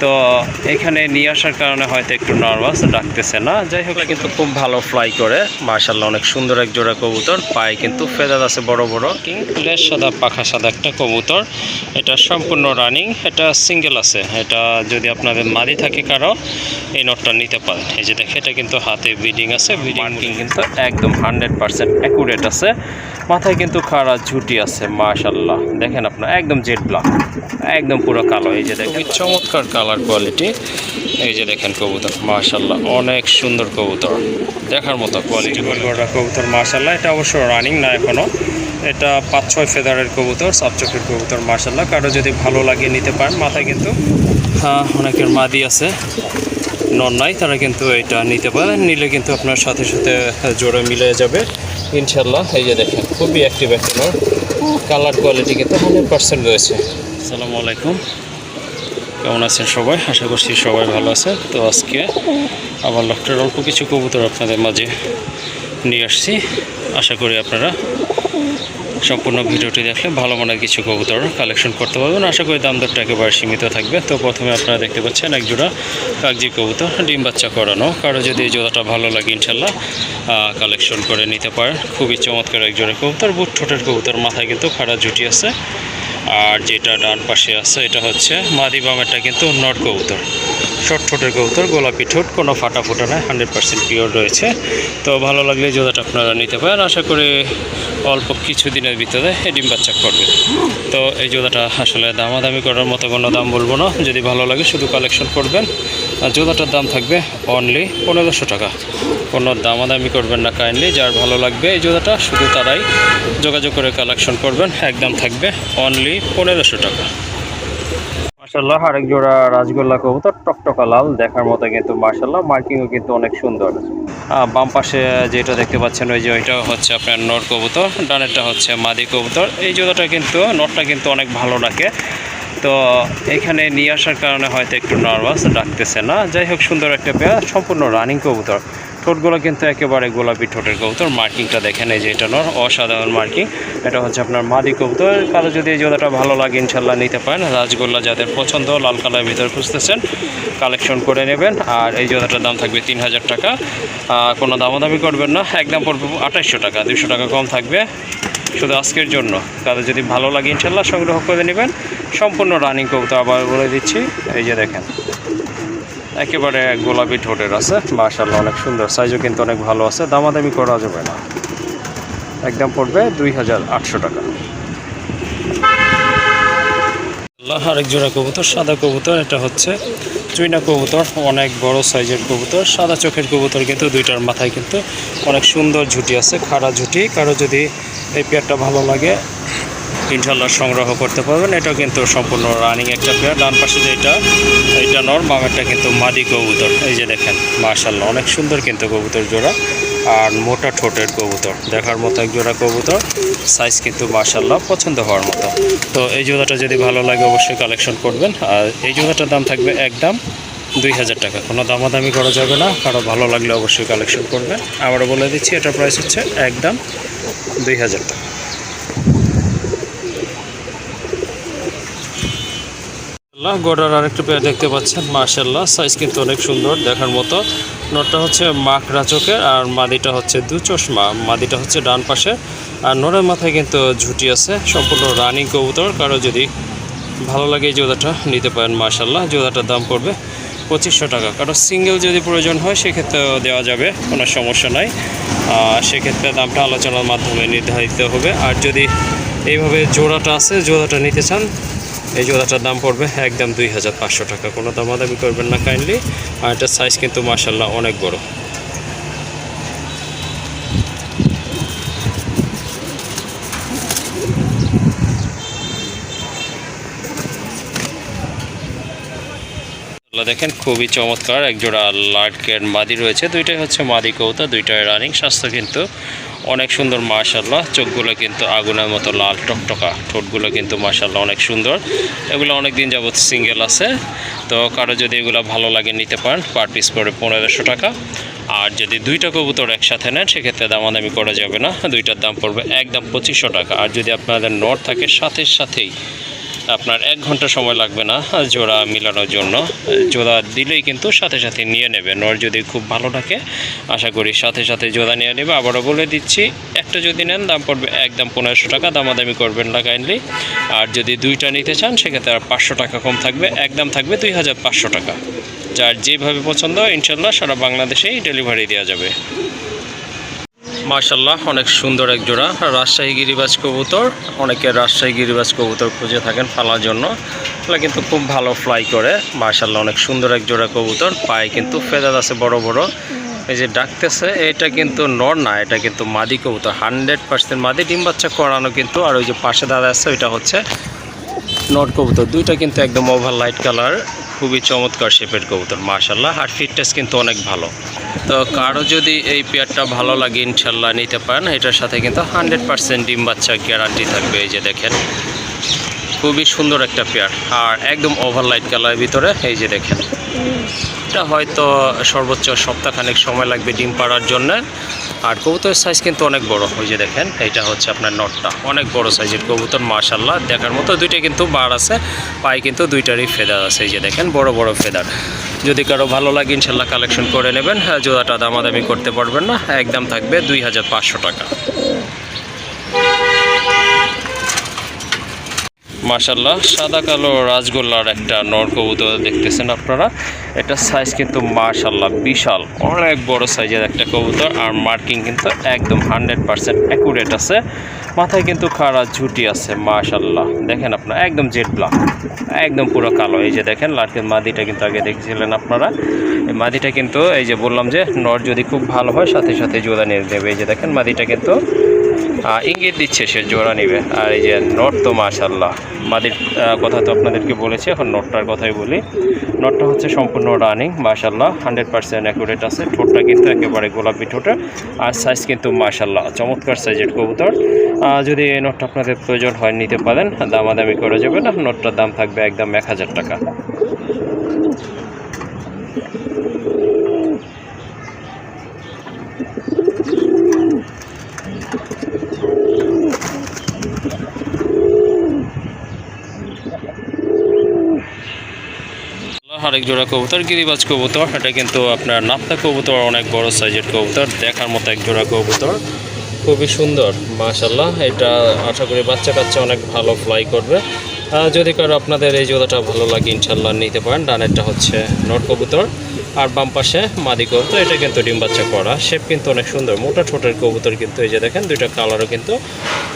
তো এখানে নিয়ে আসার কারণে হয়তো একটু নার্ভাস, ডাকতেছে না। যাই হোক, কিন্তু খুব ভালো ফ্লাই করে মাশাআল্লাহ, অনেক সুন্দর এক জোড়া কবুতর। পায়ে কিন্তু ফেদার আছে বড় বড়, লেজ সাদা পাখা সাদা একটা কবুতর। এটা সম্পূর্ণ রানিং, এটা সিঙ্গেল আছে। এটা যদি আপনাদের মাদি থাকে কারো, এই নটটা নিতে পারেন। এই যে দেখে, এটা কিন্তু হাতে ব্রিডিং আছে, ব্রিডিং কিন্তু একদম 100% অ্যাকুরেট আছে। মাথায় কিন্তু খাড়া ঝুটি আছে মাশাআল্লাহ। দেখেন আপনার একদম জেড ব্ল্যাক, একদম পুরো কালো। এই যে দেখেন চমৎকার কালার কোয়ালিটি। এই যে দেখেন কবুতর মাশাআল্লাহ, অনেক সুন্দর কবুতর, দেখার মতো কোয়ালিটি কবুতর মাশাআল্লাহ। এটা অবশ্য রানিং না এখনো, এটা 5-6 ফেদারের কবুতর, সাবচকের কবুতর মাশাআল্লাহ। কারো যদি ভালো লাগে নিতে পারেন। মাথায় কিন্তু অনেকের মাদি আছে, নর নাই, তারা কিন্তু এটা নিতে পারেন। নিলে কিন্তু আপনার সাথে সাথে জোড়া মিলে যাবে ইনশাল্লাহ। এই যে দেখেন খুবই অ্যাক্টিভ একটা নর, কালার কোয়ালিটি কিন্তু 100% রয়েছে। আসসালামু আলাইকুম, কেমন আছেন সবাই? আশা করছি সবাই ভালো আছে। তো আজকে আবার লফটের অল্প কিছু কবুতর আপনাদের মাঝে নিয়ে আসছি। আশা করি আপনারা সম্পূর্ণ ভিডিওটি দেখলে ভালো মানের কিছু কবুতর কালেকশন করতে পারবেন। আশা করি দাম দরটা একেবারে সীমিত থাকবে। তো প্রথমে আপনারা দেখতে পাচ্ছেন এক জোড়া কাগজি কবুতর, ডিম বাচ্চা করানো। কারো যদি এই জোড়াটা ভালো লাগে ইনশাল্লাহ কালেকশন করে নিতে পারেন। খুবই চমৎকার এক জোড়া কবুতর, বুট ঠোঁটের কবুতর, মাথায় কিন্তু খাড়া ঝুটি আছে। আর যেটা ডান পাশে আছে এটা হচ্ছে মাদি, বামেরটা কিন্তু নর কবুতর, শর্ট ঠোঁটের কবুতর, গোলাপি ঠোঁট, কোনো ফাটা ফোটা নয়, 100% পিওর রয়েছে। তো ভালো লাগলে জোড়াটা আপনারা নিতে পারেন। আশা করি অল্প কিছু দিনের ভিতরে ডিম বাচ্চা করবে। তো এই জোড়াটা আসলে দামাদামি করার মতো কোনো দাম বলবো না, যদি ভালো লাগে শুধু কালেকশন করবেন। আর জোড়াটার দাম থাকবে অনলি 1500 টাকা। কোনো দামাদামি করবেন না কাইন্ডলি। যার ভালো লাগবে এই জোড়াটা শুধু তারাই যোগাযোগ করে কালেকশন করবেন। একদম থাকবে অনলি 1500 টাকা। মাশাআল্লাহ, আরেক জোড়া রাজগোল্লা কবুতর, টকটকা লাল, দেখার মতো কিন্তু মাশাআল্লাহ। মার্কিংও কিন্তু অনেক সুন্দর। বাম পাশে যেটা দেখতে পাচ্ছেন ওই যে ওইটা হচ্ছে আপনার নর কবুতর, ডানেরটা হচ্ছে মাদি কবুতর। এই জোড়াটা কিন্তু নরটা কিন্তু অনেক ভালো ডাকে। তো এখানে নিয়ে আসার কারণে হয়তো একটু নার্ভাস, ডাকতেছে না। যাই হোক, সুন্দর একটা পেয়ার, সম্পূর্ণ রানিং কবুতর। ঠোঁটগুলো কিন্তু একেবারে গোলাপি ঠোঁটের কবুতর। মার্কিংটা দেখেন, এই যে এটা নর, অসাধারণ মার্কিং। এটা হচ্ছে আপনার মাদি কবুতর। কারো যদি এই জোড়াটা ভালো লাগে ইনশাল্লাহ নিতে পারেন। রাজগোল্লা যাদের পছন্দ, লাল কালারের ভিতরে খুঁজতেছেন, কালেকশন করে নেবেন। আর এই জোড়াটার দাম থাকবে 3000 টাকা। কোনো দামাদামি করবেন না, একদম পড়বে 2800 টাকা, 200 টাকা কম থাকবে শুধু আজকের জন্য। কারো যদি ভালো লাগে ইনশাল্লাহ সংগ্রহ করে নেবেন। সম্পূর্ণ রানিং কবুতর, আবার বলে দিচ্ছি। এই যে দেখেন একেবারে গোলাপি ঠোঁটের আছে মাশাআল্লাহ, অনেক সুন্দর, সাইজও কিন্তু অনেক ভালো আছে। দামাদামি করা যাবে না, একদম পড়বে 2800 টাকা। আরেক জোড়া কবুতর, সাদা কবুতর। এটা হচ্ছে চুইনা কবুতর, অনেক বড় সাইজের কবুতর, সাদা চোখের কবুতর। কিন্তু দুইটার মাথায় কিন্তু অনেক সুন্দর ঝুটি আছে, খাড়া ঝুটি। কারো যদি এই পেয়ারটা ভালো লাগে ইনশাল্লাহ সংগ্রহ করতে পারবেন। এটাও কিন্তু সম্পূর্ণ রানিং একটা পেয়ার। ডান পাশে যেটা, এইটা নর, বামেরটা কিন্তু মাদি কবুতর। এই যে দেখেন মাশাআল্লাহ, অনেক সুন্দর কিন্তু কবুতর জোড়া। আর মোটা ঠোঁটের কবুতর, দেখার মতো এক জোড়া কবুতর, সাইজ কিন্তু মাশাআল্লাহ পছন্দ হওয়ার মতো। তো এই জোড়াটা যদি ভালো লাগে অবশ্যই কালেকশন করবেন। আর এই জোড়াটার দাম থাকবে একদম 2000 টাকা। কোনো দামাদামি করা যাবে না, কারো ভালো লাগলে অবশ্যই কালেকশন করবেন। আবারও বলে দিচ্ছি, এটার প্রাইস হচ্ছে একদম 2000 টাকা। গোড়ার আরেকটা পেয়ার দেখতে পাচ্ছেন মাশাআল্লাহ, সাইজ কিন্তু অনেক সুন্দর, দেখার মতো। নরটা হচ্ছে মাকড়া চোখের, আর মাদিটা হচ্ছে দু চশমা। মাদিটা হচ্ছে ডান পাশে, আর নরের মাথায় কিন্তু ঝুটি আছে। সম্পূর্ণ রানিং কবুতর। কারো যদি ভালো লাগে এই জোড়াটা নিতে পারেন মাশাআল্লাহ। জোড়াটার দাম পড়বে 2500 টাকা। কারো সিঙ্গেল যদি প্রয়োজন হয় সেক্ষেত্রেও দেওয়া যাবে, কোনো সমস্যা নাই। সেক্ষেত্রে দামটা আলোচনার মাধ্যমে নির্ধারিত হবে। আর যদি এইভাবে জোড়াটা আছে, জোড়াটা নিতে চান, এই জোড়াটার দাম পড়বে একদম 2500 টাকা। কোনো দামাদামি করবেন না কাইন্ডলি। আর এটার সাইজ কিন্তু মাশাআল্লাহ অনেক বড়। দেখেন খুবই চমৎকার এক জোড়া লাটকের মাদি রয়েছে। দুইটাই হচ্ছে মাদি কবুতর, দুইটাই রানিং। স্বাস্থ্য কিন্তু অনেক সুন্দর মাশাআল্লাহ। চোখগুলো কিন্তু আগুনের মতো লাল টকটকা, ঠোঁটগুলো কিন্তু মাশাআল্লাহ অনেক সুন্দর। এগুলো অনেক দিন যাবত সিঙ্গেল আছে। তো কারো যদি এগুলো ভালো লাগে নিতে পারেন। পার পিস পড়ে 1500 টাকা। আর যদি দুইটা কবুতর একসাথে নেন সেক্ষেত্রে দামাদামি করা যাবে না, দুইটার দাম পড়বে একদম 2500 টাকা। আর যদি আপনাদের নর থাকে সাথে সাথেই আপনার 1 ঘন্টা সময় লাগবে না জোড়া মিলানোর জন্য। জোড়া দিলেই কিন্তু সাথে সাথে নিয়ে নেবে। নর যদি খুব ভালো থাকে আশা করি সাথে সাথে জোড়া নিয়ে নেবে। আবারও বলে দিচ্ছি, একটা যদি নেন দাম পড়বে একদম 1500 টাকা, দামাদামি করবেন না কাইন্ডলি। আর যদি দুইটা নিতে চান সেক্ষেত্রে আর 500 টাকা কম থাকবে, একদম থাকবে 2500 টাকা। যার যেভাবে পছন্দ ইনশাল্লাহ সারা বাংলাদেশেই ডেলিভারি দেওয়া যাবে। মাশাআল্লাহ অনেক সুন্দর এক জোড়া রাজশাহী গিরিবাজ কবুতর। অনেকে রাজশাহী গিরিবাজ কবুতর খুঁজে থাকেন পালার জন্য, এগুলো কিন্তু খুব ভালো ফ্লাই করে। মাশাআল্লাহ অনেক সুন্দর এক জোড়া কবুতর, পায়ে কিন্তু ফেদার আছে বড় বড়। এই যে ডাকতেছে এটা কিন্তু নর না, এটা কিন্তু মাদি কবুতর, 100% মাদি, ডিম বাচ্চা করানো কিন্তু। আর ওই যে পাশে দাদা আছে ওইটা হচ্ছে নর কবুতর। দুইটা কিন্তু একদম ওভার লাইট কালার, খুবই চমৎকার শেপের কবুতর মাশাআল্লাহ। আর ফিটনেস কিন্তু অনেক ভালো। তো কারো যদি এই পেয়ারটা ভালো লাগে ইনশাল্লাহ নিতে পারেন। এটার সাথে কিন্তু 100% ডিম বাচ্চা গ্যারান্টি থাকবে। এই যে দেখেন খুবই সুন্দর একটা পেয়ার, আর একদম ওভার লাইট কালারের ভিতরে। এই যে দেখেন এটা হয়তো সর্বোচ্চ সপ্তাহখানেক সময় লাগবে ডিম পাড়ার জন্য। আর কবুতরের সাইজ কিন্তু অনেক বড়। ওই যে দেখেন এইটা হচ্ছে আপনার নটটা, অনেক বড় সাইজের কবুতর মাশাআল্লাহ দেখার মতো। দুইটা কিন্তু বার আছে, পায়ে কিন্তু দুইটারই ফেদার আছে। এই যে দেখেন বড় বড় ফেদার। যদি কারো ভালো লাগে ইনশাল্লাহ কালেকশন করে নেবেন। হ্যাঁ, জোড়াটা দামাদামি করতে পারবেন না, একদম থাকবে 2500 টাকা। মাশাআল্লাহ সাদা কালো রাজগোল্লার একটা নর কবুতর দেখতেছেন আপনারা। এটা সাইজ কিন্তু মাশাআল্লাহ বিশাল, অনেক বড় সাইজের একটা কবুতর। আর মার্কিং কিন্তু একদম 100% অ্যাকুরেট আছে। মাথায় কিন্তু খাড়া ঝুটি আছে মাশাআল্লাহ। দেখেন আপনারা একদম জেড ব্ল্যাক, একদম পুরো কালো। এই যে দেখেন লাটকের মাদিটা কিন্তু আগে দেখেছিলেন আপনারা। এই মাদিটা কিন্তু এই যে বললাম যে নর যদি খুব ভালো হয় সাথে সাথে জোড়া নিয়ে নেবে। এই যে দেখেন মাদিটা কিন্তু ইঙ্গিত দিচ্ছে সে জোড়া নেবে। আর এই যে নট তো মাশাআল্লাহ, মাদির কথা তো আপনাদেরকে বলেছি, এখন নটটার কথাই বলি। নটটা হচ্ছে সম্পূর্ণ রানিং মাশাআল্লাহ, 100% অ্যাকুরেট আছে। ঠোঁটটা কিন্তু একেবারে গোলাপি ঠোঁটে, আর সাইজ কিন্তু মাশাআল্লাহ চমৎকার সাইজের কবুতর। যদি এই নটটা আপনাদের প্রয়োজন হয় নিতে পারেন, দামাদামি করে যাবে না। নটটার দাম থাকবে একদম 1000 টাকা। আরেক জোড়া কবুতর গিরিবাজ কবুতর। এটা কিন্তু আপনার নাপ্তা কবুতর, অনেক বড় সাইজের কবুতর, দেখার মতো এক জোড়া কবুতর, খুবই সুন্দর মাশাআল্লাহ। এটা আশা করি বাচ্চা কাচ্চা অনেক ভালো ফ্লাই করবে। যদি কারো আপনাদের এই জোড়াটা ভালো লাগে ইনশাল্লাহ নিতে পারেন। ডানেরটা হচ্ছে নর কবুতর আর বাম পাশে মাদি কবুতর। এটা কিন্তু ডিম বাচ্চা করা, শেপ কিন্তু অনেক সুন্দর, মোটা ঠোঁটের কবুতর কিন্তু। এই যে দেখেন দুইটা কালারও কিন্তু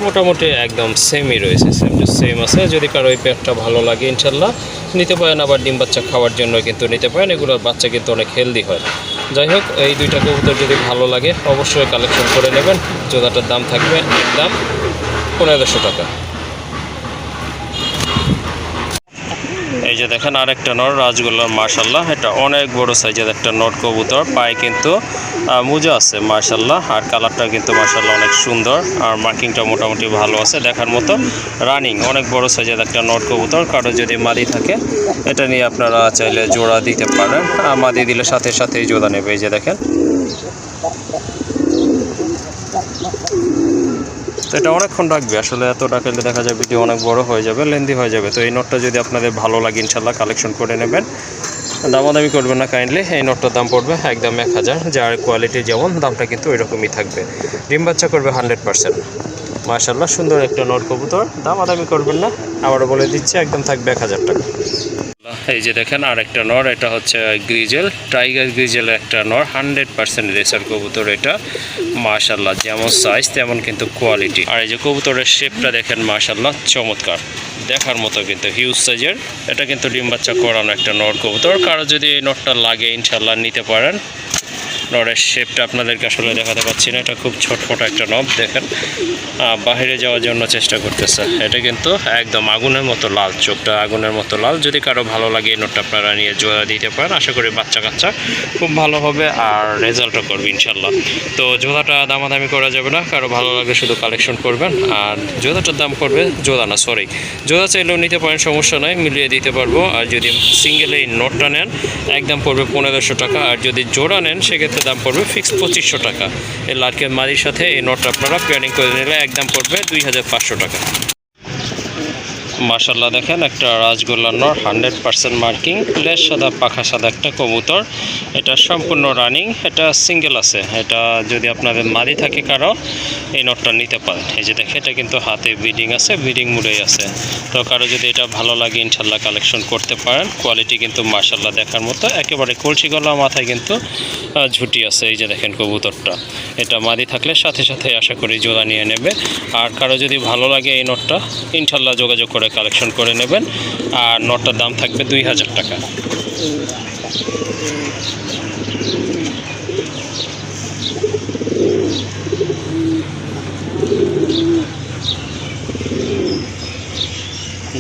মোটামুটি একদম সেমই রয়েছে, সেম আছে। যদি কারো এই পেয়ারটা ভালো লাগে ইনশাল্লাহ নিতে পারেন। আবার ডিম বাচ্চা খাওয়ার জন্য কিন্তু নিতে পারেন, এগুলোর বাচ্চা কিন্তু অনেক হেলদি হয়। যাই হোক, এই দুইটা কবুতর যদি ভালো লাগে অবশ্যই কালেকশন করে নেবেন। জোড়াটার দাম থাকবে একদম 1500 টাকা। এই যে দেখেন আরেকটা নর রাজগোল্লার মাশাআল্লাহ। এটা অনেক বড় সাইজের একটা নর কবুতর, পায়ে কিন্তু মোজা আছে মাশাআল্লাহ। আর কালারটা কিন্তু মাশাআল্লাহ অনেক সুন্দর, আর মার্কিংটা মোটামুটি ভালো আছে দেখার মতো। রানিং অনেক বড় সাইজের একটা নর কবুতর। কারো যদি মাদি থাকে এটা নিয়ে আপনারা চাইলে জোড়া দিতে পারেন। মাদি দিলে সাথে সাথেই জোড়া নেবে। এই যে দেখেন তো এটা অনেকক্ষণ রাখবে আসলে, এত ডাকালে দেখা যায় ভিডিও অনেক বড় হয়ে যাবে, লেন্দি হয়ে যাবে। তো এই নোটটা যদি আপনাদের ভালো লাগে ইনশাল্লাহ কালেকশন করে নেবেন, দামাদামি করবেন না কাইন্ডলি। এই নোটটার দাম পড়বে একদম 1000, যার কোয়ালিটি যেমন দামটা কিন্তু ওইরকমই থাকবে। ডিম বাচ্চা করবে 100%। মাশাআল্লাহ সুন্দর একটা নর কবুতর, দামাদামি করবেন না। আবারও বলে দিচ্ছি একদম থাকবে 1000 টাকা। এই যে দেখেন আরেকটা নর, এটা হচ্ছে গ্রিজেল, টাইগার গ্রিজেলের একটা নর, 100% রেসার কবুতর। এটা মাশাআল্লাহ যেমন সাইজ তেমন কিন্তু কোয়ালিটি। আর এই যে কবুতরের শেপটা দেখেন মাশাআল্লাহ চমৎকার, দেখার মতো কিন্তু হিউজ সাইজের। এটা কিন্তু ডিম বাচ্চা করানো একটা নর কবুতর। কারো যদি এই নরটা লাগে ইনশাআল্লাহ নিতে পারেন। নরের শেপটা আপনাদেরকে আসলে দেখাতে পাচ্ছি না, এটা খুব ছোটফোট একটা নব। দেখেন বাইরে যাওয়ার জন্য চেষ্টা করতেছে। এটা কিন্তু একদম আগুনের মতো লাল, চোখটা আগুনের মতো লাল। যদি কারো ভালো লাগে এই নোটটা আপনারা নিয়ে জোড়া দিতে পারেন। আশা করি বাচ্চা কাচ্চা খুব ভালো হবে আর রেজাল্টও করবে ইনশাল্লাহ। তো জোড়াটা দামাদামি করা যাবে না, কারো ভালো লাগে শুধু কালেকশন করবেন। আর জোড়াটার দাম পড়বে, জোড়া চাইলেও নিতে পারেন, সমস্যা নয়, মিলিয়ে দিতে পারবো। আর যদি সিঙ্গেল এই নোটটা নেন একদম পড়বে 1500 টাকা। আর যদি জোড়া নেন সেক্ষেত্রে দাম পড়বে ফিক্সড 2500 টাকা। এই লাটকের মাদির সাথে এই নোটটা আপনারা পেয়ারিং করে নিলে একদম পড়বে 2500 টাকা। মাশাল্লাহ দেখেন একটা রাজগোল্লা নর 100% মার্কিং, লেজ সাদা পাখা সাদা একটা কবুতর। এটা সম্পূর্ণ রানিং, এটা সিঙ্গেল আছে। এটা যদি আপনাদের মাদি থাকে কারো এই নটটা নিতে পারেন। এই যে দেখে এটা কিন্তু হাতে ব্রিডিং আছে, ব্রিডিং মুডেই আছে। তো কারো যদি এটা ভালো লাগে ইনশাল্লাহ কালেকশন করতে পারেন। কোয়ালিটি কিন্তু মাশাল্লাহ দেখার মতো, একেবারে কলসি গলা, মাথায় কিন্তু ঝুটি আছে। এই যে দেখেন কবুতরটা, এটা মাদি থাকলে সাথে সাথে আশা করি জোড়া নিয়ে নেবে। আর কারো যদি ভালো লাগে এই নটটা ইনশাল্লাহ যোগাযোগ করে কালেকশন করে নেবেন। আর নটটার দাম থাকবে 2000 টাকা।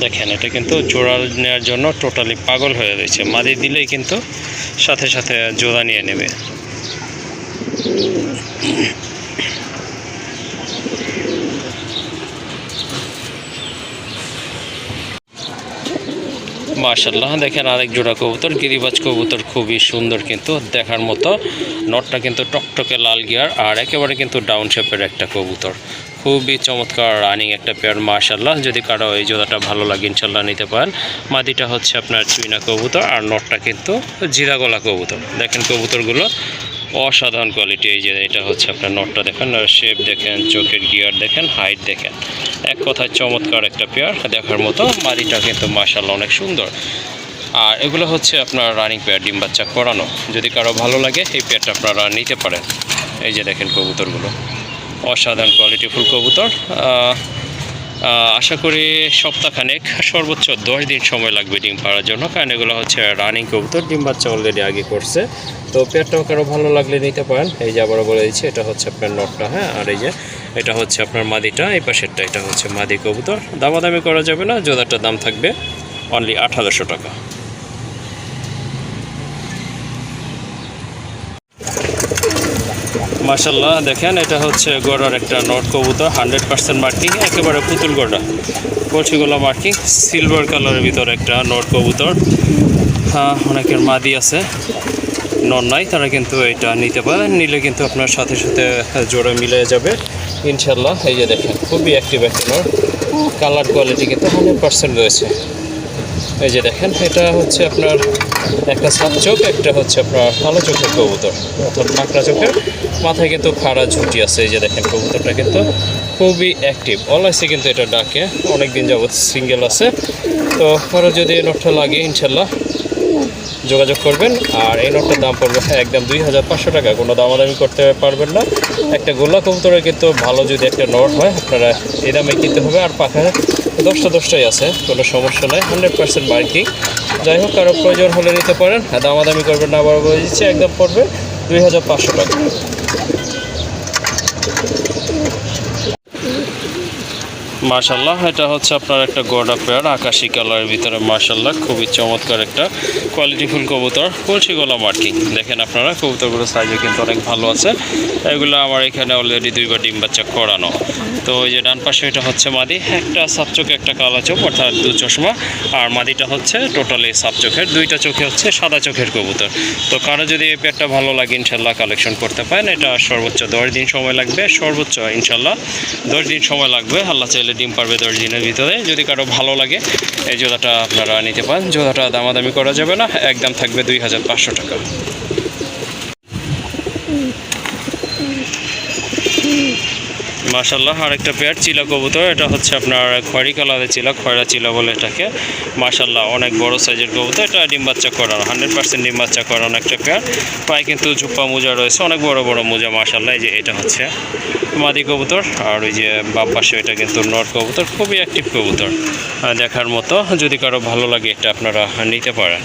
দেখেন এটা কিন্তু জোড়া নেওয়ার জন্য টোটালি পাগল হয়ে রয়েছে। মাদি দিলেই কিন্তু সাথে সাথে জোড়া নিয়ে নেবে। মাশাল্লাহ দেখেন আরেক জোড়া কবুতর, গিরিবাজ কবুতর, খুবই সুন্দর কিন্তু দেখার মতো। নটটা কিন্তু টকটকে লাল গিয়ার আর একেবারে কিন্তু ডাউন শেপের একটা কবুতর, খুবই চমৎকার রানিং একটা পেয়ার। মাশাল্লাহ যদি কারো এই জোড়াটা ভালো লাগে ইনশাল্লাহ নিতে পারেন। মাদিটা হচ্ছে আপনার চুইনা কবুতর আর নটটা কিন্তু জিরা গলা কবুতর। দেখেন কবুতরগুলো অসাধারণ কোয়ালিটি। এই যে এটা হচ্ছে আপনার নটটা দেখেন, আর শেপ দেখেন, চোখের গিয়ার দেখেন, হাইট দেখেন, এক কথায় চমৎকার একটা পেয়ার দেখার মতো। মাদিটা কিন্তু মাশাআল্লাহ অনেক সুন্দর। আর এগুলো হচ্ছে আপনার রানিং পেয়ার, ডিম বাচ্চা করানো। যদি কারো ভালো লাগে এই পেয়ারটা আপনারা নিতে পারেন। এই যে দেখেন কবুতরগুলো অসাধারণ কোয়ালিটিফুল কবুতর। আশা করি সপ্তাহখানেক সর্বোচ্চ 10 দিন সময় লাগবে ডিম পাড়ার জন্য, কারণ এগুলো হচ্ছে রানিং কবুতর, ডিম বাচ্চা অলরেডি আগে করছে। তো পেয়ারটাও কারো ভালো লাগলে নিতে পারেন। এই যে আবারও বলে দিচ্ছি এটা হচ্ছে আপনার নটটা, হ্যাঁ। আর এই যে এটা হচ্ছে আপনার মাদিটা, এই পাশেরটা এটা হচ্ছে মাদি কবুতর। দামাদামি করা যাবে না, জোড়াটার দাম থাকবে অনলি 1800 টাকা। মাশাল্লাহ দেখেন এটা হচ্ছে গড়ার একটা নট কবুতর, 100% মার্কিং, একেবারে পুতুল গড়া, কলসিগোলা মার্কিং, সিলভার কালারের ভিতরে একটা নট কবুতর। হ্যাঁ, অনেকের মাদি আছে, নর নাই, তারা কিন্তু এটা নিতে পারেন। নিলে কিন্তু আপনার সাথে সাথে জোড়া মিলে যাবে ইনশাল্লাহ। এই যে দেখেন খুবই অ্যাক্টিভ একটা নর, কালার কোয়ালিটি কিন্তু 100% রয়েছে। এই যে দেখেন এটা হচ্ছে আপনার একটা সাত চোখ, একটা হচ্ছে আপনার কালো চোখের কবুতর, অর্থাৎ পাকড়া চোখের, মাথায় কিন্তু খাড়া ঝুঁটি আছে। এই যে দেখেন কবুতরটা কিন্তু খুবই অ্যাক্টিভ, অলওয়েজই কিন্তু এটা ডাকে, অনেক দিন যাবৎ সিঙ্গেল আছে। তো কারো যদি এই নটটা লাগে ইনশাল্লাহ যোগাযোগ করবেন। আর এই নটটার দাম পড়বে একদম 2500 টাকা, কোনো দামাদামি করতে পারবেন না। একটা গোল্লা কবুতরের কিন্তু ভালো যদি একটা নট হয় আপনারা এই দামে কিনতে হবে। আর পাখা 10টাই আছে, কোনো সমস্যা নয়, 100% মার্কিং। যাই হোক কারো প্রয়োজন হলে নিতে পারেন, দামাদামি করবেন না, আবার বলে দিচ্ছি একদম পড়বে 2500 টাকা। মাশাল্লাহ এটা হচ্ছে আপনার একটা গোড়া পেয়ার, আকাশি কালারের ভিতরে, মাশাল্লাহ খুবই চমৎকার একটা কোয়ালিটিফুল কবুতর, কলসি গলা মার্কিং। দেখেন আপনারা কবুতরগুলোর সাইজে কিন্তু অনেক ভালো আছে। এগুলো আমার এখানে অলরেডি 2বার ডিম বাচ্চা করানো। তো ওই যে ডান পাশে এটা হচ্ছে মাদি, একটা সাপ চোখে একটা কালা চোখ, অর্থাৎ 2 চশমা। আর মাদিটা হচ্ছে টোটালি সাপ চোখের, 2টা চোখে হচ্ছে সাদা চোখের কবুতর। তো কারো যদি এই পেয়ারটা ভালো লাগে ইনশাল্লাহ কালেকশন করতে পারেন। এটা সর্বোচ্চ 10 দিন সময় লাগবে, সর্বোচ্চ ইনশাল্লাহ 10 দিন সময় লাগবে। আল্লাহ চাইলে ডিম পারবে 10 দিনের ভিতরে। যদি কারো ভালো লাগে এই জোড়াটা আপনারা নিতে পারেন। জোড়াটা দামাদামি করা যাবে না, একদম থাকবে 2500 টাকা। মাশাল্লাহ আরেকটা পেয়ার চিলা কবুতর, এটা হচ্ছে আপনার খয়েরি কালারের চিলা, খয়রা চিলা বলে এটাকে। মাশাল্লাহ অনেক বড় সাইজের কবুতর, এটা ডিম বাচ্চা করানো, 100% ডিম বাচ্চা করানো একটা পেয়ার। পায়ে কিন্তু ঝুপ্পা মোজা রয়েছে, অনেক বড় বড় মোজা মাশাল্লাহ। এই যে এটা হচ্ছে মাদি কবুতর, আর ওই যে বাম পাশে এটা কিন্তু নর কবুতর, খুবই অ্যাক্টিভ কবুতর দেখার মতো। যদি কারো ভালো লাগে এটা আপনারা নিতে পারেন,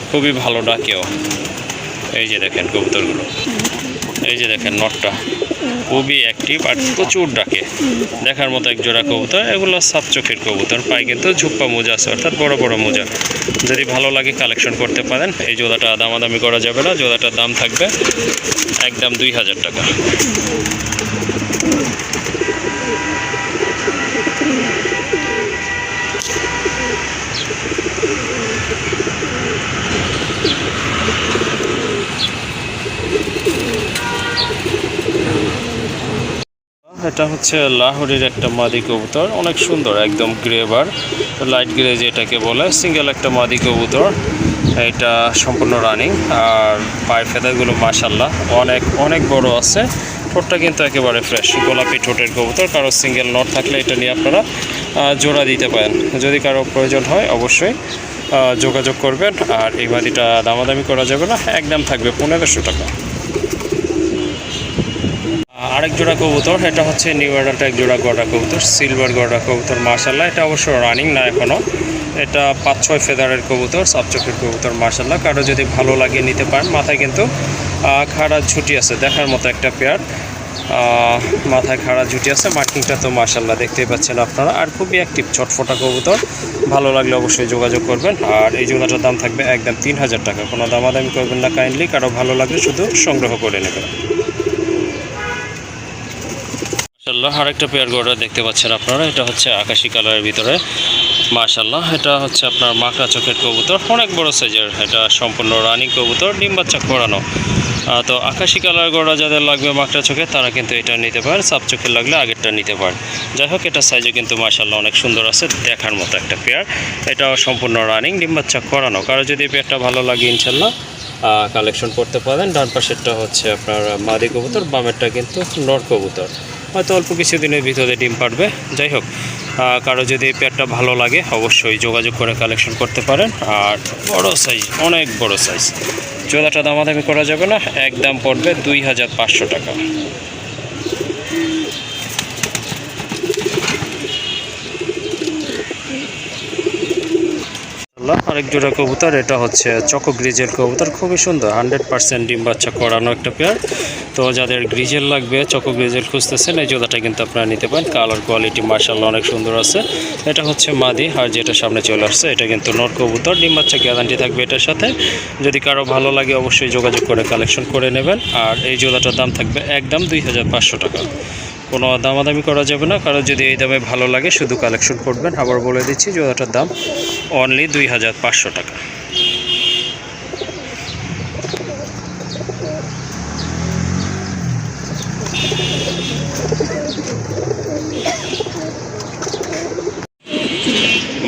খুবই ভালো ডাকেও। এই যে দেখেন কবুতরগুলো, এই যে দেখেন নটটা খুবই অ্যাক্টিভ আর প্রচুর ডাকে, দেখার মতো এক জোড়া কবুতর। এগুলো সাপ চোখের কবুতর, পায়ে কিন্তু ঝুপ্পা মোজা আছে, অর্থাৎ বড় বড় মোজা। যদি ভালো লাগে কালেকশন করতে পারেন। এই জোড়াটা দামাদামি করা যাবে না, জোড়াটার দাম থাকবে একদম 2000 টাকা। এটা হচ্ছে লাহোরের একটা মাদি কবুতর, অনেক সুন্দর, একদম গ্রেবার লাইট গ্রে যেটাকে বলে, সিঙ্গেল একটা মাদি কবুতর। এটা সম্পূর্ণ রানিং, আর পায়ের ফেদারগুলো মাশাল্লাহ অনেক অনেক বড় আছে। ঠোঁটটা কিন্তু একেবারে ফ্রেশ, গোলাপি ঠোঁটের কবুতর। কারো সিঙ্গেল নট থাকলে এটা নিয়ে আপনারা জোড়া দিতে পারেন। যদি কারো প্রয়োজন হয় অবশ্যই যোগাযোগ করবেন। আর এই মাদিটা দামাদামি করা যাবে না, একদম থাকবে 1500 টাকা। আরেক জোড়া কবুতর, এটা হচ্ছে নিউ অ্যাডাল্ট এক জোড়া গড়া কবুতর, সিলভার গড়া কবুতর মাশাল্লাহ। এটা অবশ্য রানিং না এখনও, এটা 5-6 ফেদারের কবুতর, সাবচকের কবুতর মাশাল্লাহ। কারো যদি ভালো লাগে নিতে পারেন। মাথায় কিন্তু খাড়া ঝুটি আছে, দেখার মতো একটা পেয়ার, মাথায় খাড়া ঝুটি আছে। মার্কিংটা তো মাশাল্লাহ দেখতেই পাচ্ছেন আপনারা। আর খুবই অ্যাক্টিভ ছটফটা কবুতর, ভালো লাগলে অবশ্যই যোগাযোগ করবেন। আর এই জোড়াটার দাম থাকবে একদম 3000 টাকা। কোনো দামাদামি করবেন না কাইন্ডলি, কারো ভালো লাগলে শুধু সংগ্রহ করে নেবেন। মাশাল্লাহ আরেকটা পেয়ার গড়া দেখতে পাচ্ছেন আপনারা, এটা হচ্ছে আকাশি কালারের ভিতরে মাশাল্লাহ। এটা হচ্ছে আপনার মাকড়া চোখের কবুতর, অনেক বড় সাইজের। এটা সম্পূর্ণ রানিং কবুতর, ডিম বাচ্চা করানো। তো আকাশি কালার গড়া যাদের লাগবে মাকড়া চোখে তারা কিন্তু এটা নিতে পারেন, সাব চোখের লাগলে আগেরটা নিতে পারেন। যাই হোক, এটা সাইজও কিন্তু মাশাল্লাহ অনেক সুন্দর আছে, দেখার মতো একটা পেয়ার। এটাও সম্পূর্ণ রানিং, ডিম বাচ্চা করানো। কারো যদি পেয়ারটা ভালো লাগে ইনশাল্লাহ কালেকশন করতে পারেন। ডান পাশেরটা হচ্ছে আপনার মাদি কবুতর, বামেরটা কিন্তু নর কবুতর। হয়তো অল্প কিছুদিনের ভিতরে ডিম পারবে। যাই হোক, কারো যদি পেয়ারটা ভালো লাগে অবশ্যই যোগাযোগ করে কালেকশন করতে পারেন। আর বড় সাইজ, অনেক বড় সাইজ। জোড়াটা দামাদামি করা যাবে না, একদম পড়বে 2500 টাকা। আরেক জোড়া কবুতর, এটা হচ্ছে চকো গ্রিজেল কবুতর, খুবই সুন্দর, 100% ডিম বাচ্চা করানো একটা পেয়ার। তো যাদের গ্রিজেল লাগবে, চকো গ্রিজেল খুঁজতেছেন, এই জোড়াটা কিন্তু আপনারা নিতে পারেন। কালার কোয়ালিটি মাশাআল্লাহ অনেক সুন্দর আছে। এটা হচ্ছে মাদি, আর যেটা সামনে চলে আসছে এটা কিন্তু নর কবুতর, ডিম বাচ্চা গ্যারান্টি থাকবে এটার সাথে। যদি কারো ভালো লাগে অবশ্যই যোগাযোগ করে কালেকশন করে নেবেন। আর এই জোড়াটার দাম থাকবে একদম 2500 টাকা। কোনো দামাদামি করা যাবে না। কারো যদি এই দামে ভালো লাগে শুধু কালেকশন করবেন। আবার বলে দিচ্ছি, জোড়াটার দাম অনলি 2500 টাকা।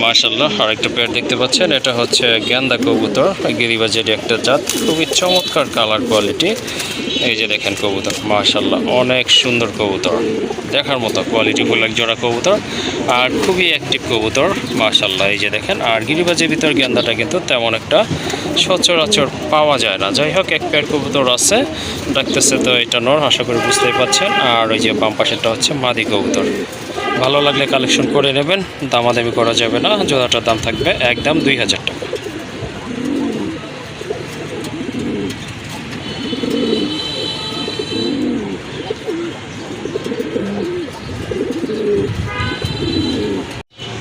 মাশাআল্লাহ আরেকটা পেয়ার দেখতে পাচ্ছেন, এটা হচ্ছে গেন্দা কবুতর, গিরিবাজের একটা জাত, খুবই চমৎকার কালার কোয়ালিটি। এই যে দেখেন কবুতর মাশাআল্লাহ অনেক সুন্দর কবুতর, দেখার মতো কোয়ালিটি ফুল এক জোড়া কবুতর। আর খুবই অ্যাক্টিভ কবুতর মাশাআল্লাহ। এই যে দেখেন, আর গিরিবাজের ভিতর গেন্দাটা কিন্তু তেমন একটা সচরাচর পাওয়া যায় না। যাই হোক, এক পেয়ার কবুতর আছে, ডাকতেছে তো এটা নর, আশা করি বুঝতেই পাচ্ছেন। আর ওই যে বাম পাশেরটা হচ্ছে মাদি কবুতর। ভালো লাগলে কালেকশন করে নেবেন, দামাদামি করা যাবে না। জোড়াটার দাম থাকবে একদম 2000 টাকা।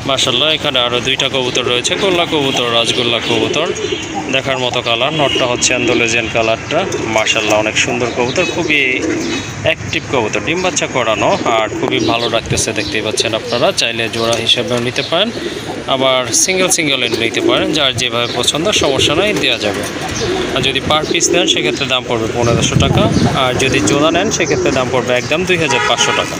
মাশাআল্লাহ এখানে আরও দুইটা কবুতর রয়েছে, গোল্লা কবুতর, রাজগোল্লা কবুতর, দেখার মতো কালার। নটটা হচ্ছে অ্যান্ডোলেজিয়ান কালারটা মাশাআল্লাহ অনেক সুন্দর কবুতর, খুবই অ্যাক্টিভ কবুতর, ডিম বাচ্চা করানো। আর খুবই ভালো রাখতেছে, দেখতেই পাচ্ছেন আপনারা। চাইলে জোড়া হিসেবেও নিতে পারেন, আবার সিঙ্গেল নিতে পারেন, যার যেভাবে পছন্দ সমস্যা নয়, দেওয়া যাবে। আর যদি পার পিস নেন সেক্ষেত্রে দাম পড়বে 1500 টাকা। আর যদি জোড়া নেন সেক্ষেত্রে দাম পড়বে একদম 2500 টাকা।